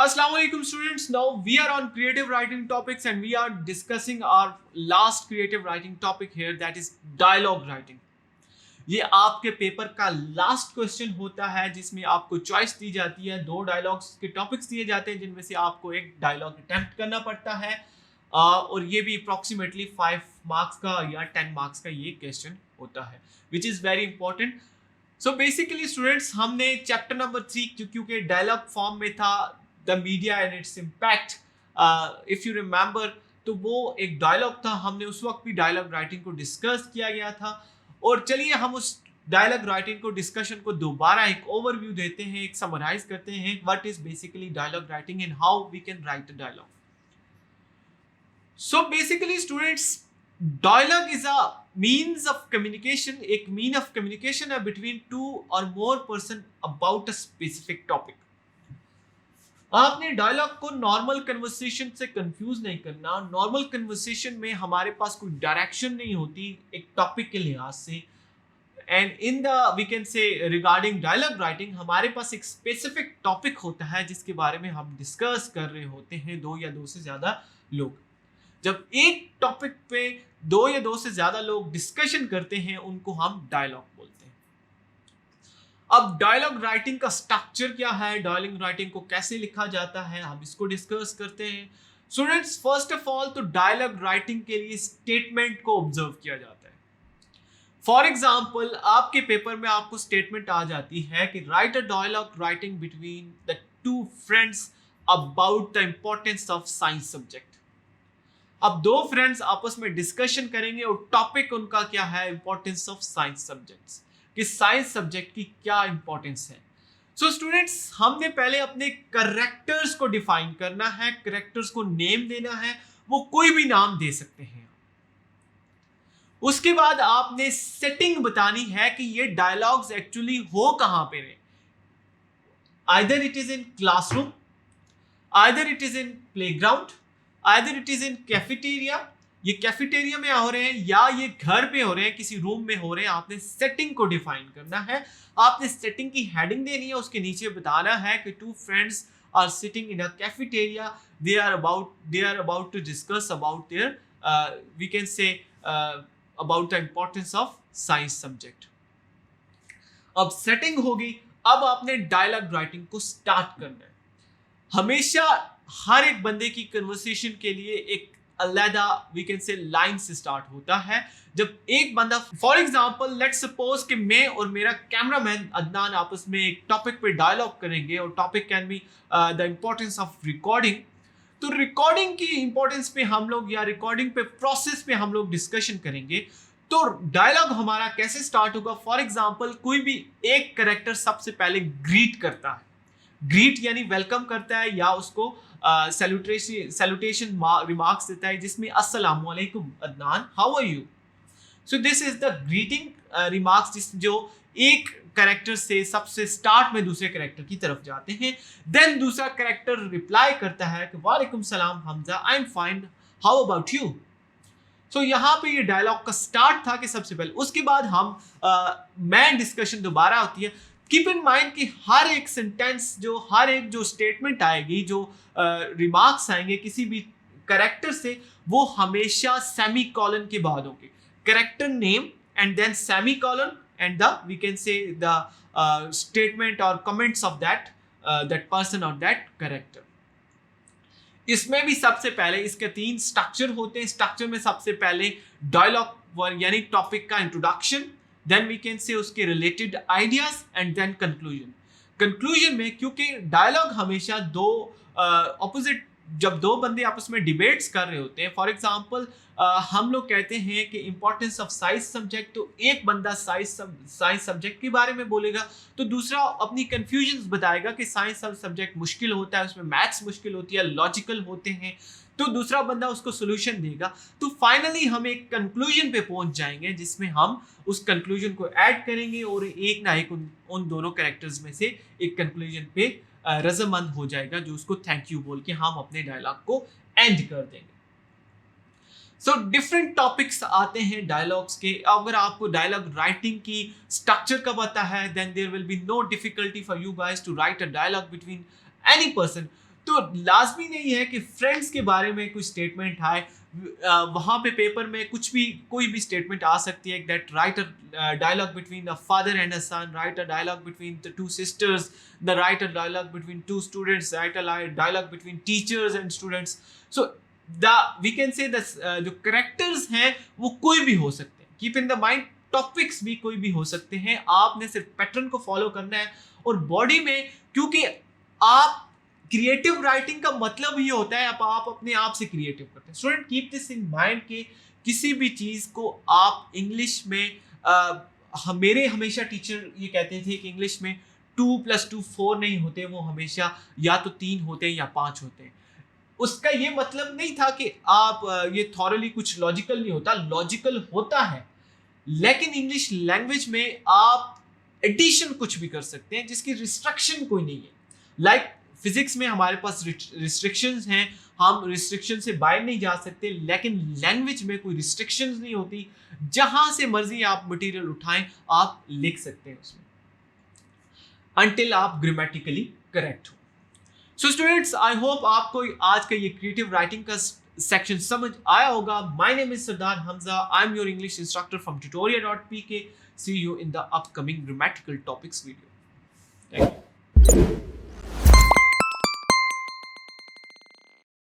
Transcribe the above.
Assalamualaikum students. Now we are on creative writing topics and we are discussing our last creative writing topic here, that is dialogue writing. ये आपके paper का last question होता है जिसमें आपको choice दी जाती है, दो डायलॉग्स के टॉपिक्स दिए जाते हैं जिनमें से आपको एक डायलॉग अटेम्प्ट करना पड़ता है और ये भी अप्रॉक्सीमेटली 5 मार्क्स का या 10 मार्क्स का ये क्वेश्चन होता है, which is very important. So basically students, हमने चैप्टर नंबर 3 क्योंकि डायलॉग फॉर्म में था, the media and its impact, if you remember, तो वो एक डायलॉग था. हमने उस वक्त भी डायलॉग राइटिंग को डिस्कस किया गया था. और चलिए हम उस डायलॉग राइटिंग को डिस्कशन को दोबारा एक ओवरव्यू देते हैं, एक समराइज करते हैं what is basically dialogue writing and how we can write a dialogue. So basically students, dialogue is a means of communication, एक मीन ऑफ कम्युनिकेशन है बिटवीन टू और more person about a specific topic. आपने dialogue को normal conversation से confuse नहीं करना. Normal conversation में हमारे पास कोई डायरेक्शन नहीं होती एक टॉपिक के लिहाज से, and in the we can say regarding dialogue writing हमारे पास एक स्पेसिफिक टॉपिक होता है जिसके बारे में हम डिस्कस कर रहे होते हैं, दो या दो से ज्यादा लोग. जब एक टॉपिक पे दो या दो से ज्यादा लोग डिस्कशन करते हैं उनको हम डायलॉग बोलते हैं. अब डायलॉग राइटिंग का स्ट्रक्चर क्या है, डायलॉग राइटिंग को कैसे लिखा जाता है, हम इसको डिस्कस करते हैं. स्टूडेंट्स, फर्स्ट ऑफ ऑल तो डायलॉग राइटिंग के लिए स्टेटमेंट को ऑब्जर्व किया जाता है. फॉर एग्जाम्पल, आपके पेपर में आपको स्टेटमेंट आ जाती है कि write a dialogue writing between the two friends about the importance of science subject. अब दो फ्रेंड्स आपस में डिस्कशन करेंगे और टॉपिक उनका क्या है, इंपॉर्टेंस ऑफ साइंस सब्जेक्ट्स, कि साइंस सब्जेक्ट की क्या इंपॉर्टेंस है. सो स्टूडेंट्स, हमने पहले अपने करेक्टर्स को डिफाइन करना है, करेक्टर्स को नेम देना है, वो कोई भी नाम दे सकते हैं. उसके बाद आपने सेटिंग बतानी है कि ये डायलॉग्स एक्चुअली हो कहां पे रहे. Either it is in classroom, either it is in playground, either it is in cafeteria, ये कैफेटेरिया में हो रहे हैं या ये घर पे हो रहे हैं, किसी रूम में हो रहे हैं. आपने सेटिंग को डिफाइन करना है, आपने सेटिंग की हेडिंग देनी है, उसके नीचे बताना है कि two friends are sitting in a cafeteria, they are about to discuss about their we can say about the importance of science subject. अब सेटिंग होगी, अब आपने डायलॉग राइटिंग को स्टार्ट करना है. हमेशा हर एक बंदे की कन्वर्सेशन के लिए एक अलग वी कैन से लाइन से स्टार्ट होता है. जब एक बंदा, फॉर एग्जांपल लेट्स सपोज कि मैं और मेरा कैमरामैन अदनान आपस में एक टॉपिक पे डायलॉग करेंगे और topic can be the importance of recording. तो रिकॉर्डिंग की इंपॉर्टेंस पे हम लोग या रिकॉर्डिंग पे प्रोसेस पे हम लोग डिस्कशन करेंगे. तो डायलॉग हमारा कैसे स्टार्ट होगा, फॉर एग्जाम्पल कोई भी एक कैरेक्टर सबसे पहले ग्रीट करता है, ग्रीट यानी वेलकम करता है या उसको सैल्यूटेशन रिमार्क्स देता है जिसमें अस्सलाम वालेकुम Adnan, how are you. So this is the greeting remarks जो एक कैरेक्टर से सबसे स्टार्ट में दूसरे कैरेक्टर की तरफ जाते हैं. देन दूसरा कैरेक्टर रिप्लाई करता है कि वालेकुम सलाम Hamza, I am fine, how about you. So यहाँ पे ये डायलॉग का स्टार्ट था कि सबसे पहले, उसके बाद हम मैन डिस्कशन दोबारा होती है. कीप इन माइंड कि हर एक सेंटेंस हर एक जो स्टेटमेंट आएगी, जो रिमार्क्स आएंगे किसी भी करेक्टर से, वो हमेशा सेमी कॉलन के बाद होंगे. Character name and then semi colon and the we can say the statement और कमेंट्स ऑफ दैट पर्सन और दैट करेक्टर. इसमें भी सबसे पहले इसके 3 स्ट्रक्चर होते हैं. स्ट्रक्चर में सबसे पहले डायलॉग यानी टॉपिक का introduction, then we can say उसके related ideas and then conclusion. Conclusion में क्योंकि डायलॉग हमेशा दो ऑपोजिट, जब दो बंदे आपस में डिबेट्स कर रहे होते हैं, फॉर एग्जांपल हम लोग कहते हैं कि इंपॉर्टेंस ऑफ साइंस सब्जेक्ट, तो एक बंदा साइंस सब्जेक्ट के बारे में बोलेगा तो दूसरा अपनी कंफ्यूजन्स बताएगा कि साइंस सब्जेक्ट मुश्किल होता है, उसमें मैथ्स मुश्किल होती है, लॉजिकल होते हैं, तो दूसरा बंदा उसको सोल्यूशन देगा. तो फाइनली हम एक कंक्लूजन पे पहुंच जाएंगे जिसमें हम उस कंक्लूजन को ऐड करेंगे और एक ना एक उन दोनों कैरेक्टर्स में से एक कंक्लूजन पे रजामंद हो जाएगा जो उसको थैंक यू बोल के हम अपने डायलॉग को एंड कर देंगे. सो डिफरेंट टॉपिक्स आते हैं डायलॉग्स के. अगर आपको डायलॉग राइटिंग की स्ट्रक्चर का पता है, then there will be no difficulty for you guys to write a dialogue between any person. तो लाजमी नहीं है कि फ्रेंड्स के बारे में कोई स्टेटमेंट आए, वहाँ पे पेपर में कुछ भी कोई भी स्टेटमेंट आ सकती है that write a dialogue between a father and a son, write a dialogue between the two sisters, the write a dialogue between two students, write a dialogue between teachers and students. So we can say जो characters हैं वो कोई भी हो सकते हैं. Keep in the mind topics भी कोई भी हो सकते हैं. आपने सिर्फ पैटर्न को फॉलो करना है. और बॉडी में, क्योंकि आप क्रिएटिव राइटिंग का मतलब ही होता है आप अपने आप से क्रिएटिव करते हैं. Student keep this in mind कि किसी भी चीज़ को आप इंग्लिश में मेरे हमेशा टीचर ये कहते थे कि इंग्लिश में 2+2 4 नहीं होते, वो हमेशा या तो 3 होते हैं या 5 होते हैं. उसका ये मतलब नहीं था कि आप ये थॉरली कुछ लॉजिकल नहीं होता, लॉजिकल होता है, लेकिन इंग्लिश लैंग्वेज में आप एडिशन कुछ भी कर सकते हैं जिसकी रिस्ट्रिक्शन कोई नहीं है. लाइक फिजिक्स में हमारे पास रिस्ट्रिक्शंस हैं, हम रिस्ट्रिक्शन से बाहर नहीं जा सकते, लेकिन लैंग्वेज में कोई रिस्ट्रिक्शंस नहीं होती. जहां से मर्जी आप मटेरियल उठाएं आप लिख सकते हैं उसमें, अनटिल आप ग्रामेटिकली करेक्ट हो. सो स्टूडेंट्स, आई होप आपको आज का ये क्रिएटिव राइटिंग का सेक्शन समझ आया होगा. My name is Sardar Hamza. I am your English instructor from tutoria.pk. See you in the upcoming grammatical topics video. Thank you.